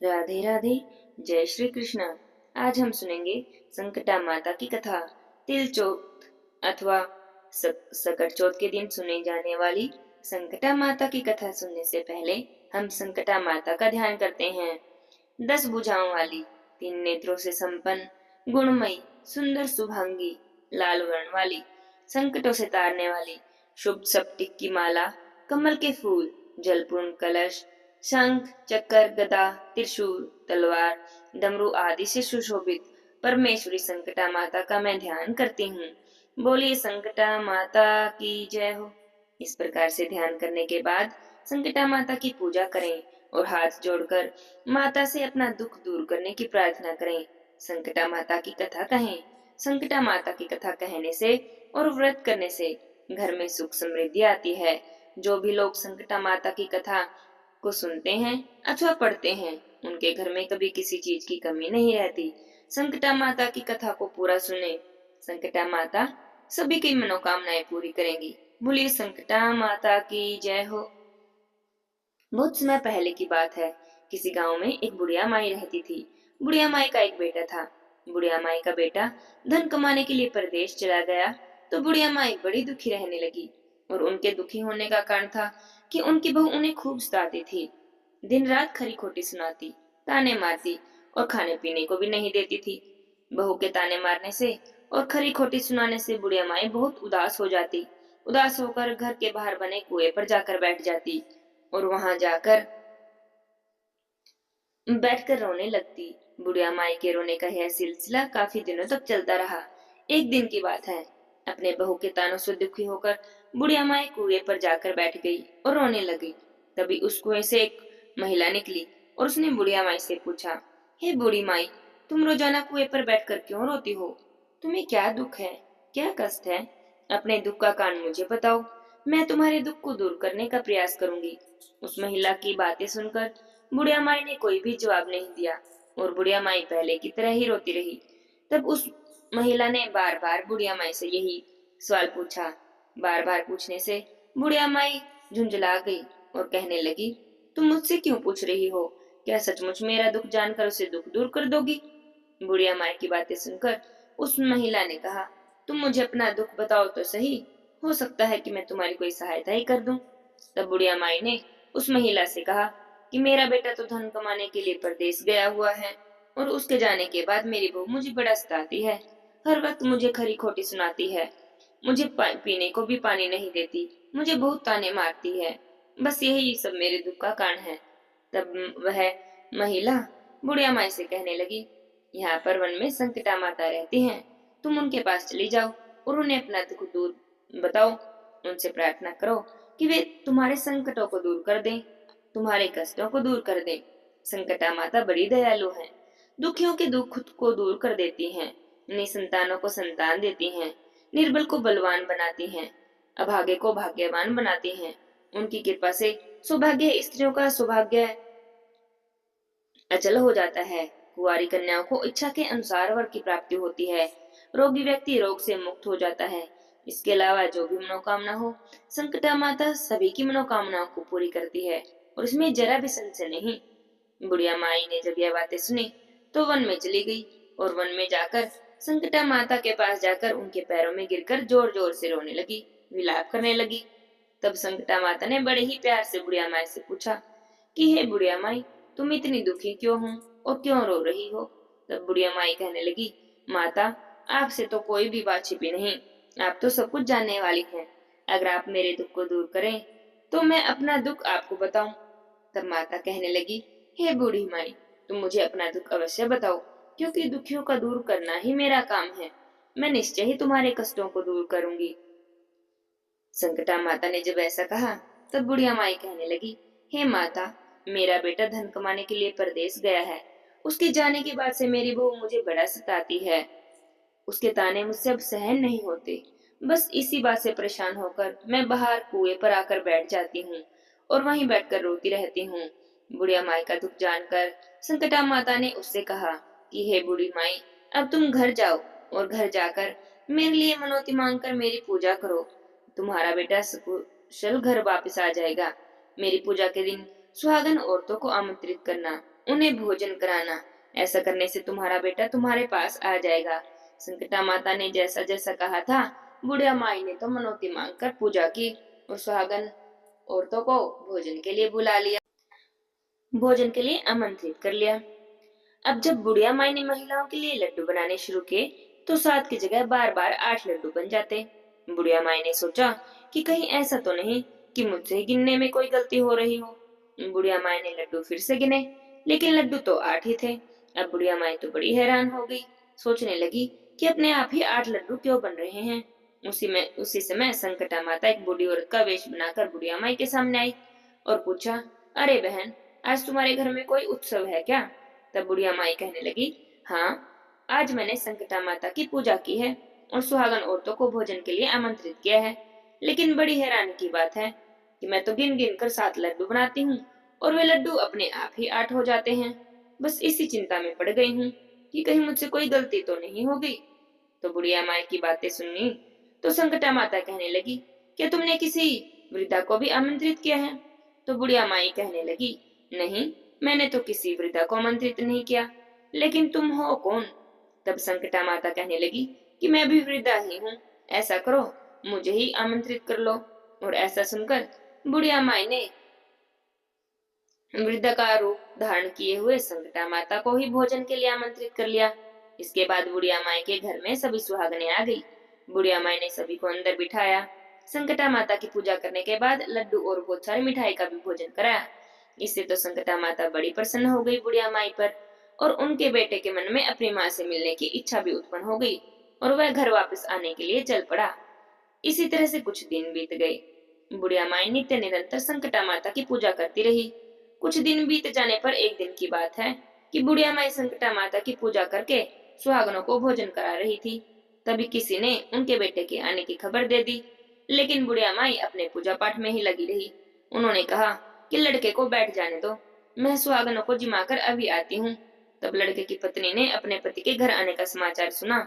राधे राधे। जय श्री कृष्ण। आज हम सुनेंगे संकटा माता की कथा। तिल चौथ अथवा सकट चौथ के दिन सुने जाने वाली संकटा माता की कथा सुनने से पहले हम संकटा माता का ध्यान करते हैं। 10 भुजाओं वाली, 3 नेत्रों से संपन्न, गुणमयी, सुंदर शुभांगी, लाल वर्ण वाली, संकटों से तारने वाली, शुभ स्फटिक की माला, कमल के फूल, जलपूर्ण कलश, शंख, चक्र, गदा, त्रिशूल, तलवार, डमरू आदि से सुशोभित परमेश्वरी संकटा माता का मैं ध्यान करती हूँ। बोलिए संकटा माता की जय हो। इस प्रकार से ध्यान करने के बाद संकटा माता की पूजा करें और हाथ जोड़कर माता से अपना दुख दूर करने की प्रार्थना करें। संकटा माता की कथा कहें। संकटा माता की कथा कहने से और व्रत करने से घर में सुख समृद्धि आती है। जो भी लोग संकटा माता की कथा को सुनते हैं अथवा पढ़ते हैं, उनके घर में कभी किसी चीज की कमी नहीं रहती। संकटा माता की कथा को पूरा सुने। संकटा माता सभी की मनोकामनाएं पूरी करेंगी। बोलिए संकटा माता की जय हो। बहुत समय पहले की बात है। किसी गांव में एक बुढ़िया माई रहती थी। बुढ़िया माई का एक बेटा था। बुढ़िया माई का बेटा धन कमाने के लिए परदेश चला गया तो बुढ़िया माई बड़ी दुखी रहने लगी। और उनके दुखी होने का कारण था कि उनकी बहू उन्हें खूब सताती थी। दिन रात खरी खोटी सुनाती, ताने मारती और खाने पीने को भी नहीं देती थी। बहू के ताने मारने से और खरी खोटी सुनाने से बुढ़िया माई बहुत उदास हो जाती। उदास होकर घर के बाहर बने कुएं पर जाकर बैठ जाती और वहां जाकर बैठकर रोने लगती। बुढ़िया माई के रोने का यह सिलसिला काफी दिनों तक चलता रहा। एक दिन की बात है। अपने बहू के तानों से दुखी होकर बुढ़िया माई कुएं पर जाकर बैठ गई और रोने लगी। तभी उस कुएं से एक महिला निकली और उसने बुढ़िया माई से पूछा, हे बूढ़ी माई, तुम रोजाना कुएं पर बैठकर क्यों रोती हो? तुम्हें क्या दुख है, क्या कष्ट है? अपने दुख का कारण मुझे बताओ, मैं तुम्हारे दुख को दूर करने का प्रयास करूंगी। उस महिला की बातें सुनकर बुढ़िया माई ने कोई भी जवाब नहीं दिया और बुढ़िया माई पहले की तरह ही रोती रही। तब उस महिला ने बार बार बुढ़िया माई से यही सवाल पूछा। बार बार पूछने से बुढ़िया माई झुंझला गई और कहने लगी, तुम मुझसे क्यों पूछ रही हो? क्या सचमुच मेरा दुख जानकर उसे दुख दूर कर दोगी? बुढ़िया माई की बातें सुनकर उस महिला ने कहा, तुम मुझे अपना दुख बताओ तो सही, हो सकता है कि मैं तुम्हारी कोई सहायता ही कर दूं। तब बुढ़िया माई ने उस महिला से कहा कि मेरा बेटा तो धन कमाने के लिए परदेश गया हुआ है और उसके जाने के बाद मेरी बहू मुझे बड़ा सताती है। हर वक्त मुझे खरी खोटी सुनाती है, मुझे पीने को भी पानी नहीं देती, मुझे बहुत ताने मारती है। बस यही सब मेरे दुख का कारण है। तब वह महिला बुढ़िया माई से कहने लगी, यहाँ पर वन में संकटा माता रहती हैं, तुम उनके पास चली जाओ और उन्हें अपना दुख दूर बताओ। उनसे प्रार्थना करो कि वे तुम्हारे संकटों को दूर कर दें, तुम्हारे कष्टों को दूर कर दें। संकटा माता बड़ी दयालु हैं, दुखियों के दुख को दूर कर देती हैं, निसंतानों को संतान देती हैं, निर्बल को बलवान बनाती हैं, अभागे को भाग्यवान बनाती हैं। उनकी कृपा से सौभाग्य स्त्रियों का सौभाग्य अचल हो जाता है। कुंवारी कन्याओं को इच्छा के अनुसार वर की प्राप्ति होती है। रोगी व्यक्ति रोग से मुक्त हो जाता है। इसके अलावा जो भी मनोकामना हो, संकटा माता सभी की मनोकामनाओं को पूरी करती है और इसमें जरा भी संशय नहीं। बुढ़िया माई ने जब यह बातें सुनी तो वन में चली गई और वन में जाकर संकटा माता के पास जाकर उनके पैरों में गिरकर जोर जोर से रोने लगी, विलाप करने लगी। तब संकटा माता ने बड़े ही प्यार से बुढ़िया माई से पूछा कि हे बुढ़िया माई, तुम इतनी दुखी क्यों हो और क्यों रो रही हो? तब बुढ़िया माई कहने लगी, माता, आपसे तो कोई भी बात छिपी नहीं, आप तो सब कुछ जानने वाली हैं। अगर आप मेरे दुख को दूर करें तो मैं अपना दुख आपको बताऊं। तब माता कहने लगी, हे बूढ़ी माई, तुम मुझे अपना दुख अवश्य बताओ, क्योंकि दुखियों का दूर करना ही मेरा काम है। मैं निश्चय ही तुम्हारे कष्टों को दूर करूंगी। संकटा माता ने जब ऐसा कहा तब बुढ़िया माई कहने लगी, हे माता, मेरा बेटा धन कमाने के लिए परदेश गया है। उसके जाने के बाद से मेरी बहू मुझे बड़ा सताती है। उसके ताने मुझसे अब सहन नहीं होते। बस इसी बात से परेशान होकर मैं बाहर कुएं पर आकर बैठ जाती हूँ और वहीं बैठकर रोती रहती हूँ। बुढ़िया माई का दुख जानकर संकटा माता ने उससे कहा कि हे बूढ़ी माई, अब तुम घर जाओ और घर जाकर मेरे लिए मनौती मांगकर मेरी पूजा करो। तुम्हारा बेटा सकुशल घर वापस आ जाएगा। मेरी पूजा के दिन सुहागन औरतों को आमंत्रित करना, उन्हें भोजन कराना। ऐसा करने से तुम्हारा बेटा तुम्हारे पास आ जाएगा। संकटा माता ने जैसा जैसा कहा था, बुढ़िया माई ने तो मनौती मांगकर पूजा की और सुहागन औरतों को भोजन के लिए बुला लिया, भोजन के लिए आमंत्रित कर लिया। अब जब बुढ़िया माई ने महिलाओं के लिए लड्डू बनाने शुरू किए, तो 7 की जगह बार बार 8 लड्डू बन जाते। बुढ़िया माई ने सोचा कि कहीं ऐसा तो नहीं कि मुझसे ही गिनने में कोई गलती हो रही हो। बुढ़िया माई ने लड्डू फिर से गिने, लेकिन लड्डू तो 8 ही थे। अब बुढ़िया माई तो बड़ी हैरान हो गई, सोचने लगी कि अपने आप ही 8 लड्डू क्यों बन रहे हैं। उसी समय संकटा माता एक बूढ़ी औरत का वेश बनाकर बुढ़िया माई के सामने आई और पूछा, अरे बहन, आज तुम्हारे घर में कोई उत्सव है क्या? तब बुढ़िया माई कहने लगी, हाँ, आज मैंने संकटा माता की पूजा की है और सुहागन औरतों को भोजन के लिए आमंत्रित किया है। लेकिन बड़ी हैरानी की बात है कि मैं तो गिन गिन कर 7 लड्डू बनाती हूँ और वे लड्डू अपने आप ही 8 हो जाते हैं। बस इसी चिंता में पड़ गई हूँ कि कहीं मुझसे कोई गलती तो नहीं हो गई। तो बुढ़िया माई की बातें सुनी तो संकटा माता कहने लगी, क्या तुमने किसी वृद्धा को भी आमंत्रित किया है? तो बुढ़िया माई कहने लगी, नहीं, मैंने तो किसी वृद्धा को आमंत्रित नहीं किया। लेकिन तुम हो कौन? तब संकटा माता कहने लगी कि मैं भी वृद्धा ही हूँ। ऐसा करो, मुझे ही आमंत्रित कर लो। और ऐसा सुनकर बुढ़िया माई ने वृद्ध का रूप धारण किए हुए संकटा माता को ही भोजन के लिए आमंत्रित कर लिया। इसके बाद बुढ़िया माई के घर में सभी सुहागनें आ गई। बुढ़िया माई ने सभी को अंदर बिठाया। संकटा माता की पूजा करने के बाद लड्डू और बहुत सारी मिठाई का भी भोजन कराया। इससे तो संकटा माता बड़ी प्रसन्न हो गई बुढ़िया माई पर, और उनके बेटे के मन में अपनी माँ से मिलने की इच्छा भी उत्पन्न हो गई और वह घर वापस आने के लिए चल पड़ा। इसी तरह से कुछ दिन बीत गए। बुढ़िया माई नित्य निरंतर संकटा माता की पूजा करती रही। कुछ दिन बीत जाने पर एक दिन की बात है कि बुढ़िया माई संकटा माता की पूजा करके सुहागनों को भोजन करा रही थी। तभी किसी ने उनके बेटे के आने की खबर दे दी, लेकिन बुढ़िया माई अपने पूजा पाठ में ही लगी रही। उन्होंने कहा कि लड़के को बैठ जाने दो, मैं सुहागनों को जिमाकर अभी आती हूँ। तब लड़के की पत्नी ने अपने पति के घर आने का समाचार सुना,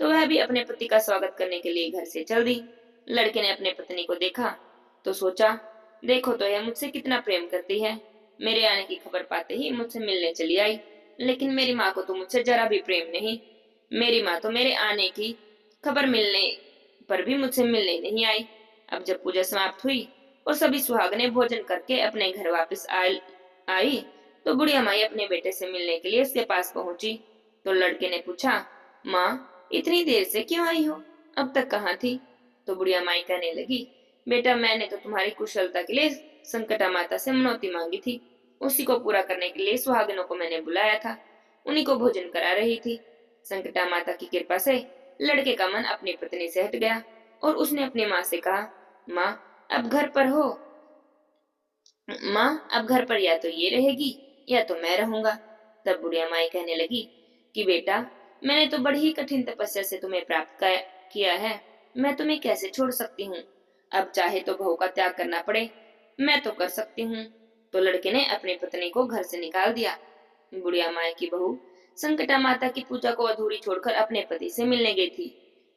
तो वह भी अपने पति का स्वागत करने के लिए घर से चल दी। लड़के ने अपने पत्नी को देखा तो सोचा, देखो तो यह मुझसे कितना प्रेम करती है। मेरे आने की खबर पाते ही मुझसे मिलने चली आई, लेकिन मेरी माँ को तो मुझसे जरा भी प्रेम नहीं। मेरी माँ तो मेरे आने की खबर मिलने पर भी मुझसे मिलने नहीं आई। अब जब पूजा समाप्त हुई और सभी सुहागनें भोजन करके अपने घर वापस आई, तो बुढ़िया माई अपने बेटे से मिलने के लिए उसके पास पहुंची। तो लड़के ने पूछा, माँ, इतनी देर से क्यों आई हो? अब तक कहाँ थी? तो बुढ़िया माई कहने लगी, बेटा, मैंने तो तुम्हारी कुशलता के लिए संकटा माता से मनौती मांगी थी। उसी को पूरा करने के लिए सुहागिनों को मैंने बुलाया था, उन्हीं को भोजन करा रही थी। संकटा माता की कृपा से लड़के का मन अपनी पत्नी से हट गया और उसने अपनी माँ से कहा, माँ, अब घर पर हो? माँ, अब घर पर या तो ये रहेगी या तो मैं रहूंगा। तब बुढ़िया माई कहने लगी कि बेटा, मैंने तो बड़ी ही कठिन तपस्या से तुम्हें प्राप्त किया है, मैं तुम्हें कैसे छोड़ सकती हूँ? अब चाहे तो बहू का त्याग करना पड़े, मैं तो कर सकती हूँ। तो लड़के ने अपनी पत्नी को घर से निकाल दिया। बुढ़िया माई की बहू संकटा माता की पूजा को अधूरी छोड़कर अपने पति से मिलने गई थी।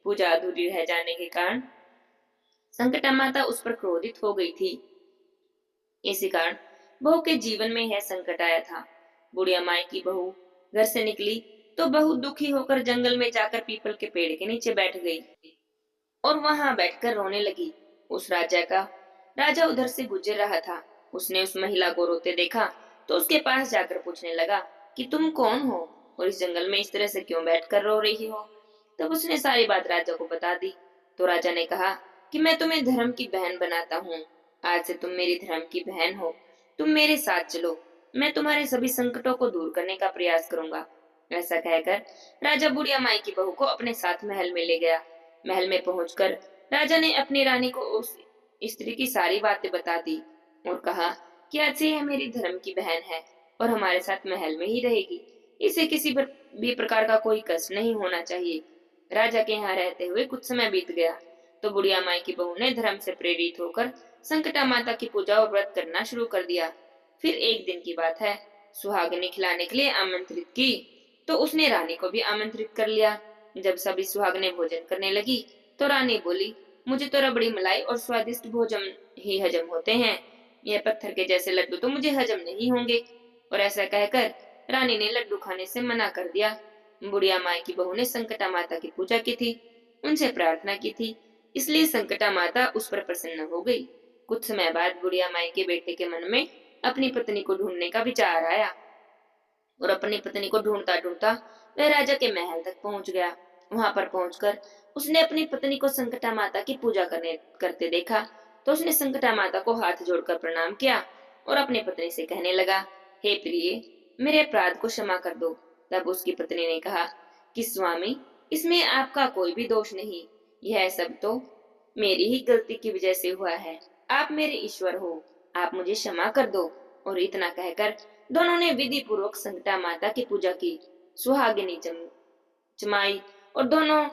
पूजा अधूरी रह जाने के कारण संकटा माता उस पर क्रोधित हो गई थी। इसी कारण बहू के जीवन में यह संकट आया था। बुढ़िया माई की बहू घर से निकली तो बहू दुखी होकर जंगल में जाकर पीपल के पेड़ के नीचे बैठ गई और वहां बैठकर रोने लगी। उस राजा उधर से गुजर रहा था। उसने उस महिला को रोते देखा तो उसके पास जाकर पूछने लगा कि तुम कौन हो और इस जंगल में इस तरह से क्यों बैठकर रो रही हो? तब उसने सारी बात राजा को बता दी। तो राजा ने कहा कि मैं तुम्हें धर्म की बहन बनाता हूँ, आज से तुम मेरी धर्म की बहन हो, तुम मेरे साथ चलो, मैं तुम्हारे सभी संकटों को दूर करने का प्रयास करूंगा। ऐसा कहकर राजा बुढ़िया माई की बहू को अपने साथ महल में ले गया। महल में पहुंचकर राजा ने अपनी रानी को उस स्त्री की सारी बातें बता दी और कहा कि आज से यह मेरी धर्म की बहन है और हमारे साथ महल में ही रहेगी। इसे किसी भी प्रकार का कोई कष्ट नहीं होना चाहिए। राजा के यहाँ रहते हुए कुछ समय बीत गया तो बुढ़िया माई की बहू ने धर्म से प्रेरित होकर संकटा माता की पूजा और व्रत करना शुरू कर दिया। फिर एक दिन की बात है, सुहागिनी खिलाने के लिए आमंत्रित की तो उसने रानी को भी आमंत्रित कर लिया। जब सभी सुहागनें भोजन करने लगी तो रानी बोली, मुझे तो रबड़ी मलाई और स्वादिष्ट भोजन ही हजम होते हैं, यह पत्थर के जैसे लड्डू तो मुझे हजम नहीं होंगे। और ऐसा कहकर रानी ने लड्डू खाने से मना कर दिया। बुढ़िया माई की बहू ने संकटा माता की पूजा की थी, उनसे प्रार्थना की थी, इसलिए संकटा माता उस पर प्रसन्न हो गई। कुछ समय बाद बुढ़िया माई के बेटे के मन में अपनी पत्नी को ढूंढने का विचार आया और अपनी पत्नी को ढूंढता ढूंढता वह राजा के महल तक पहुंच गया। वहां पर पहुंचकर उसने अपनी पत्नी को संकटा माता की पूजा करते देखा तो उसने संकटा माता को हाथ जोड़कर प्रणाम किया और अपनी पत्नी से कहने लगा, हे प्रिय, मेरे अपराध को क्षमा कर दो। तब उसकी पत्नी ने कहा कि स्वामी, इसमें आपका कोई भी दोष नहीं, यह सब तो मेरी ही गलती की वजह से हुआ है। आप मेरे ईश्वर हो, आप मुझे क्षमा कर दो। और इतना कहकर दोनों ने विधि पूर्वक संकटा माता की पूजा की, सुहागिनी जमाई और दोनों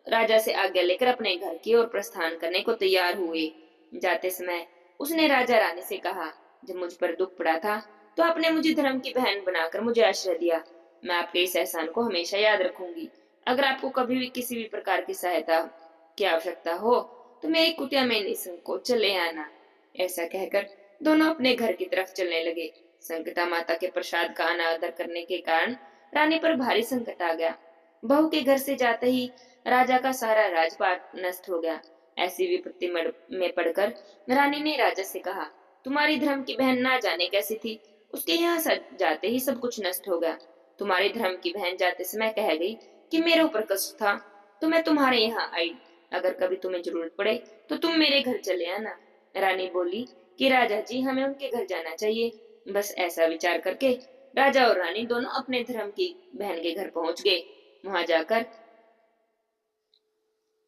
राजा से आज्ञा लेकर अपने घर की ओर प्रस्थान करने को तैयार हुए। जाते समय उसने राजा रानी से कहा, जब मुझ पर दुख पड़ा था तो आपने मुझे धर्म की बहन बनाकर मुझे आश्रय दिया। मैं आपके इस एहसान को हमेशा याद रखूंगी। अगर आपको कभी भी किसी भी प्रकार की सहायता की आवश्यकता हो तो मेरी कुटिया में निसंकोच चले आना। ऐसा कहकर दोनों अपने घर की तरफ चलने लगे। संकटा माता के प्रसाद का अनादर करने के कारण रानी पर भारी संकट आ गया। बहू के घर से जाते ही राजा का सारा राजपाट नष्ट हो गया। ऐसी विपत्ति में पड़कर रानी ने राजा से कहा, तुम्हारी धर्म की बहन ना जाने कैसी थी, उसके यहाँ जाते ही सब कुछ नष्ट हो गया। तुम्हारी धर्म की बहन जाते समय कह गई कि मेरे ऊपर कष्ट था तो मैं तुम्हारे यहाँ आई। अगर कभी तुम्हें जरूरत पड़े तो तुम मेरे घर चले आना। रानी बोली कि राजा जी, हमें उनके घर जाना चाहिए। बस ऐसा विचार करके राजा और रानी दोनों अपने धर्म की बहन के घर पहुंच गए। वहां जाकर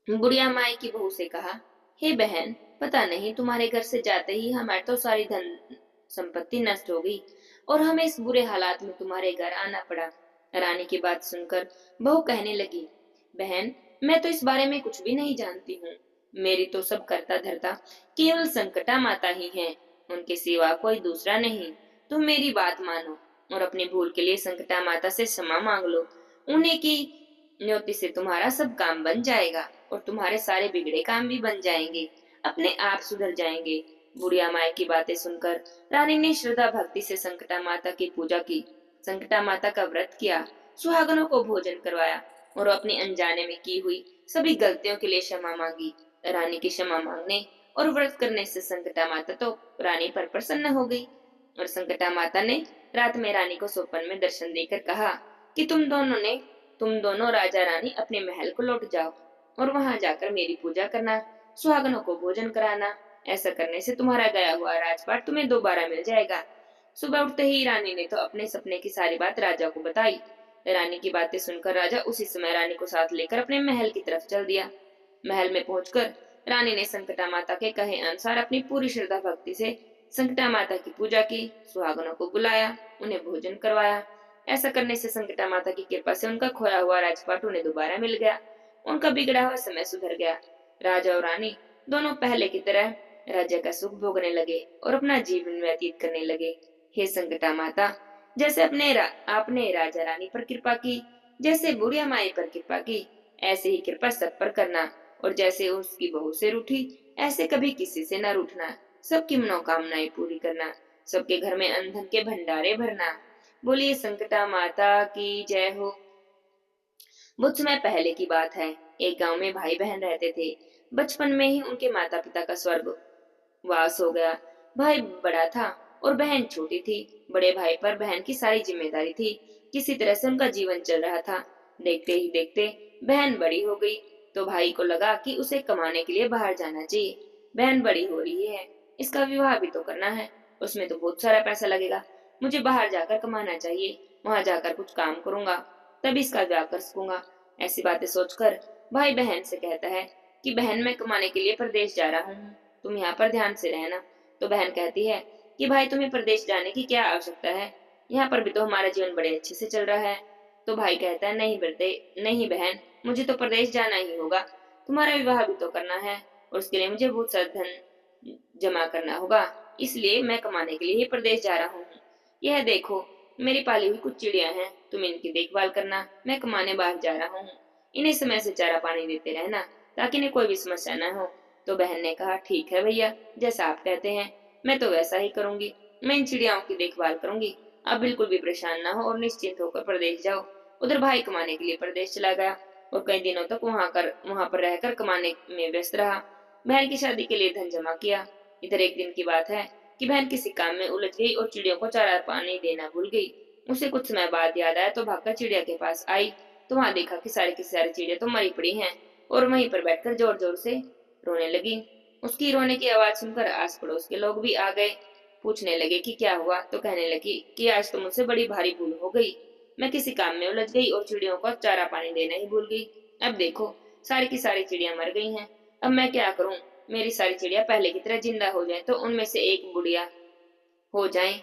बुढ़िया माई की बहू से कहा, हे बहन, पता नहीं तुम्हारे घर से जाते ही हमारी तो सारी धन संपत्ति नष्ट हो गई और हमें इस बुरे हालात में तुम्हारे घर आना पड़ा। रानी की बात सुनकर बहू कहने लगी, बहन, मैं तो इस बारे में कुछ भी नहीं जानती हूँ। मेरी तो सब करता धरता केवल संकटा माता ही है, उनके सिवा कोई दूसरा नहीं। तुम मेरी बात मानो और अपनी भूल के लिए संकटा माता से क्षमा मांग लो। उन्हें की न्योती से तुम्हारा सब काम बन जाएगा और तुम्हारे सारे बिगड़े काम भी बन जाएंगे, अपने आप सुधर जाएंगे। बुढ़िया माई की बातें सुनकर रानी ने श्रद्धा भक्ति से संकटा माता की पूजा की, संकटा माता का व्रत किया, सुहागनों को भोजन करवाया और अपनी अनजाने में की हुई सभी गलतियों के लिए क्षमा मांगी। रानी की क्षमा मांगने और व्रत करने से संकटा माता तो रानी पर प्रसन्न हो गई और संकटा माता ने रात में रानी को स्वप्न में दर्शन देकर कहा कि तुम दोनों राजा रानी अपने महल को लौट जाओ और वहां जाकर मेरी पूजा करना, सुहागनों को भोजन कराना। ऐसा करने से तुम्हारा गया हुआ राजपाट तुम्हें दोबारा मिल जाएगा। सुबह उठते ही रानी ने तो अपने सपने की सारी बात राजा को बताई। रानी की बातें सुनकर राजा उसी समय रानी को साथ लेकर अपने महल की तरफ चल दिया। महल में पहुंचकर रानी ने संकटा माता के कहे अनुसार अपनी पूरी श्रद्धा भक्ति से संकटा माता की पूजा की, सुहागनों को बुलाया, उन्हें भोजन करवाया। ऐसा करने से संकटा माता की कृपा से उनका खोया हुआ राजपाट उन्हें दोबारा मिल गया, उनका बिगड़ा हुआ समय सुधर गया। राजा और रानी दोनों पहले की तरह राज्य का सुख भोगने लगे और अपना जीवन व्यतीत करने लगे। हे संकटा माता, जैसे आपने राजा रानी पर कृपा की, जैसे बुढ़िया माई पर कृपा की, ऐसे ही कृपा सब पर करना और जैसे उसकी बहू से रूठी ऐसे कभी किसी से न रूठना। सबकी मनोकामनाएं पूरी करना, सबके घर में अन्न धन के भंडारे भरना। बोलिए संकटा माता की जय हो। बहुत समय पहले की बात है। एक गांव में भाई बहन रहते थे। बचपन में ही उनके माता पिता का स्वर्गवास हो गया। भाई बड़ा था और बहन छोटी थी। बड़े भाई पर बहन की सारी जिम्मेदारी थी। किसी तरह से उनका जीवन चल रहा था। देखते ही देखते बहन बड़ी हो गई तो भाई को लगा कि उसे कमाने के लिए बाहर जाना चाहिए। बहन बड़ी हो रही है, इसका विवाह भी तो करना है, उसमें तो बहुत सारा पैसा लगेगा। मुझे बाहर जाकर कमाना चाहिए, वहां जाकर कुछ काम करूंगा, तभी इसका विवाह कर सकूंगा। ऐसी बातें सोचकर भाई बहन से कहता है कि बहन, मैं कमाने के लिए प्रदेश जा रहा हूँ, तुम यहाँ पर ध्यान से रहना। तो बहन कहती है कि भाई, तुम्हें प्रदेश जाने की क्या आवश्यकता है, यहाँ पर भी तो हमारा जीवन बड़े अच्छे से चल रहा है। तो भाई कहता है, नहीं बहन, मुझे तो प्रदेश जाना ही होगा, तुम्हारा विवाह भी तो करना है और उसके लिए मुझे बहुत सा धन जमा करना होगा, इसलिए मैं कमाने के लिए ही प्रदेश जा रहा हूँ। यह देखो, मेरी पाली हुई कुछ चिड़िया हैं, तुम इनकी देखभाल करना, मैं कमाने बाहर जा रहा हूँ। इन्हें समय से चारा पानी देते रहना ताकि इन्हें कोई भी समस्या न हो। तो बहन ने कहा, ठीक है भैया, जैसा आप कहते हैं। मैं तो वैसा ही करूंगी। मैं इन चिड़ियाओं की देखभाल करूंगी। आप बिल्कुल भी परेशान ना हो और निश्चिंत होकर प्रदेश जाओ। उधर भाई कमाने के लिए प्रदेश चला गया और कई दिनों तक वहां पर रहकर कमाने में व्यस्त रहा। बहन की शादी के लिए धन जमा किया। इधर एक दिन की बात है कि बहन किसी काम में उलझ गई और चिड़ियों को चारा पानी देना भूल गई। उसे कुछ समय बाद याद आया तो भागकर चिड़िया के पास आई तो वहां देखा कि सारी की सारी चिड़िया तो मरी पड़ी हैं और वहीं पर बैठकर जोर जोर से रोने लगी। उसकी रोने की आवाज सुनकर आस पड़ोस के लोग भी आ गए। पूछने लगे कि क्या हुआ तो कहने लगी कि आज तो मुझसे बड़ी भारी भूल हो गई। मैं किसी काम में उलझ गई और चिड़ियों को चारा पानी देना ही भूल गई। अब देखो सारी की सारी चिड़िया मर गई हैं। अब मैं क्या करूं? मेरी सारी चिड़िया पहले की तरह जिंदा हो जाए तो उनमें से एक बुढ़िया हो जाए।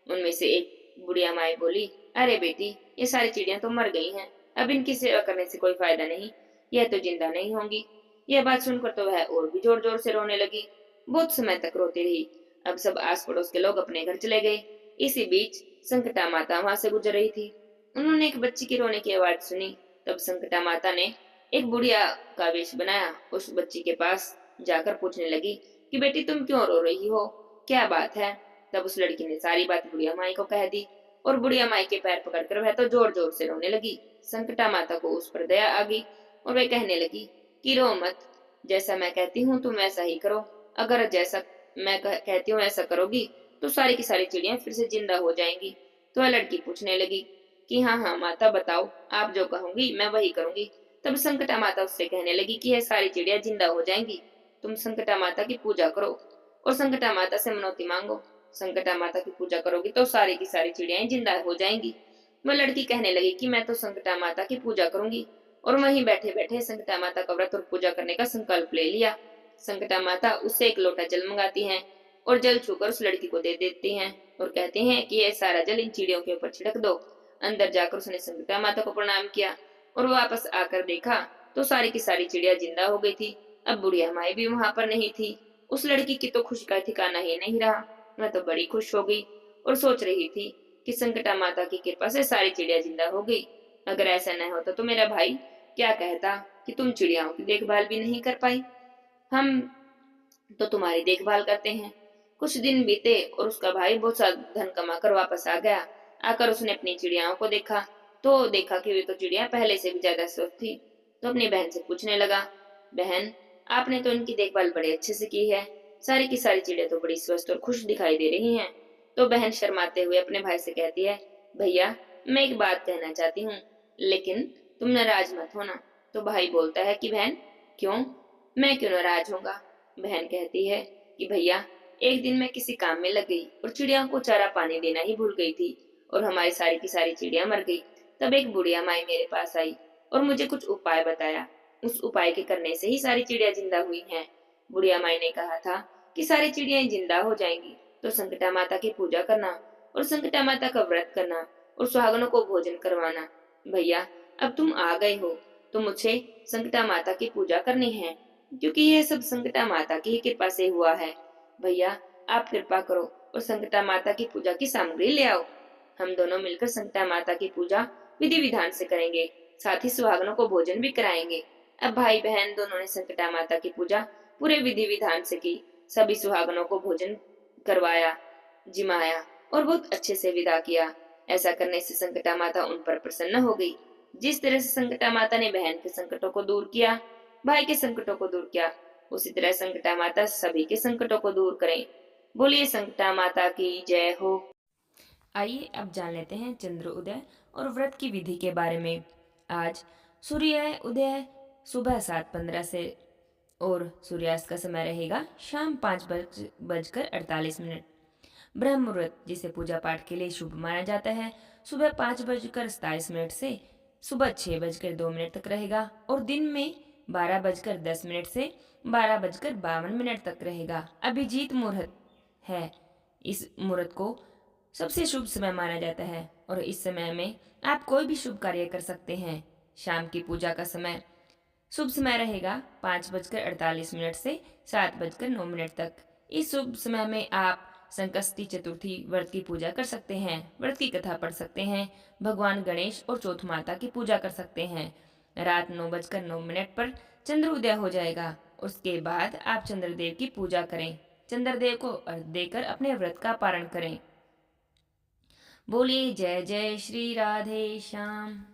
उनमें से एक बुढ़िया माई बोली, अरे बेटी, ये सारी चिड़िया तो मर गई हैं। अब इनकी सेवा करने से कोई फायदा नहीं। यह तो जिंदा नहीं होंगी। यह बात सुनकर तो वह और भी जोर जोर से रोने लगी। बहुत समय तक रोती रही। अब सब आस पड़ोस के लोग अपने घर चले गए। इसी बीच संकटा माता वहां से गुजर रही थी। उन्होंने एक बच्ची की रोने की आवाज सुनी। तब संकटा माता ने एक बुढ़िया का वेश बनाया। उस बच्ची के पास जाकर पूछने लगी कि बेटी तुम क्यों रो रही हो? क्या बात है? तब उस लड़की ने सारी बात बुढ़िया माई को कह दी और बुढ़िया माई के पैर पकड़कर वह तो जोर जोर से रोने लगी। संकटा माता को उस पर दया आ गई और वह कहने लगी कि रो मत। जैसा मैं कहती हूँ तुम वैसा ही करो। अगर जैसा मैं कहती हूँ ऐसा करोगी तो सारी की सारी चिड़िया फिर से जिंदा हो जाएंगी। तो वह लड़की पूछने लगी कि हाँ हाँ माता बताओ, आप जो कहूंगी मैं वही करूंगी। तब संकटा माता उससे कहने लगी कि यह सारी चिड़िया जिंदा हो जाएंगी। तुम संकटा माता की पूजा करो और संकटा माता से मनौती मांगो। संकटा माता की पूजा करोगी तो सारी की सारी चिड़ियाएं जिंदा हो जाएंगी। वह लड़की कहने लगी कि मैं तो संकटा माता की पूजा करूंगी और वहीं बैठे बैठे संकटा माता का व्रत और पूजा करने का संकल्प ले लिया। संकटा माता उससे एक लोटा जल मंगाती हैं और जल छूकर उस लड़की को दे देती हैं और कहती हैं कि यह सारा जल इन चिड़ियों के ऊपर छिड़क दो। अंदर जाकर उसने संकटा माता को प्रणाम किया और वापस आकर देखा तो सारी की सारी चिड़िया जिंदा हो गई थी। अब बुढ़िया माई भी वहां पर नहीं थी। उस लड़की की तो खुशी का ठिकाना ही नहीं रहा। मैं तो बड़ी खुश हो गई और सोच रही थी कि संकटा माता की कृपा से सारी चिड़िया जिंदा हो गई। अगर ऐसा न होता तो मेरा भाई क्या कहता कि तुम चिड़ियाओं की देखभाल भी नहीं कर पाई। हम तो तुम्हारी देखभाल करते हैं। कुछ दिन बीते और उसका भाई बहुत सा धन कमा कर वापस आ गया। आकर उसने अपनी चिड़ियाओं को देखा तो देखा कि वे तो चिड़िया पहले से भी ज्यादा स्वस्थ थी। तो अपनी बहन से पूछने लगा, बहन आपने तो इनकी देखभाल बड़े अच्छे से की है। सारी की सारी चिड़िया तो बड़ी स्वस्थ और खुश दिखाई दे रही हैं। तो बहन शर्माते हुए अपने भाई से कहती है, भैया मैं एक बात कहना चाहती हूँ, लेकिन तुम नाराज मत होना। तो भाई बोलता है कि बहन क्यों? मैं क्यों नाराज होगा? बहन कहती है कि भैया एक दिन मैं किसी काम में लग गई और चिड़िया को चारा पानी देना ही भूल गई थी और हमारी सारी की सारी चिड़िया मर गई। तब एक बुढ़िया माई मेरे पास आई और मुझे कुछ उपाय बताया। उस उपाय के करने से ही सारी चिड़िया जिंदा हुई हैं। बुढ़िया माई ने कहा था कि सारी चिड़िया जिंदा हो जाएंगी तो संकटा माता की पूजा करना और संकटा माता का व्रत करना और सुहागनों को भोजन करवाना। भैया अब तुम आ गए हो तो मुझे संकटा माता की पूजा करनी है क्योंकि यह सब संकटा माता की ही कृपा से हुआ है। भैया आप कृपा करो और संकटा माता की पूजा की सामग्री ले आओ। हम दोनों मिलकर संकटा माता की पूजा विधि विधान से करेंगे, साथ ही सुहागनों को भोजन भी कराएंगे। अब भाई बहन दोनों ने संकटा माता की पूजा पूरे विधि विधान से की। सभी सुहागनों को भोजन करवाया, जिमाया और बहुत अच्छे से विदा किया। ऐसा करने से संकटा माता उन पर प्रसन्न हो गई। जिस तरह से संकटा माता ने बहन के संकटों को दूर किया, भाई के संकटों को दूर किया, उसी तरह संकटा माता सभी के संकटों को दूर करें। बोलिए संकटा माता की जय हो। आइए अब जान लेते हैं चंद्र उदय और व्रत की विधि के बारे में। आज सूर्य उदय सुबह 7:15 से और सूर्यास्त का समय रहेगा शाम 5:48। ब्रह्म मुहूर्त जिसे पूजा पाठ के लिए शुभ माना जाता है सुबह 5:27 से सुबह 6:02 तक रहेगा और दिन में 12:10 से 12:52 तक रहेगा। अभिजीत मुहूर्त है। इस मुहूर्त को सबसे शुभ समय माना जाता है और इस समय में आप कोई भी शुभ कार्य कर सकते हैं। शाम की पूजा का समय शुभ समय रहेगा 5:48 से 7:09 तक। इस शुभ समय में आप संकष्टी चतुर्थी व्रत की पूजा कर सकते हैं, व्रत की कथा पढ़ सकते हैं, भगवान गणेश और चौथ माता की पूजा कर सकते हैं। रात 9:09 पर चंद्र उदय हो जाएगा। उसके बाद आप चंद्रदेव की पूजा करें। चंद्रदेव को अर्घ देकर अपने व्रत का पारण करें। बोलिए जय जय श्री राधे श्याम।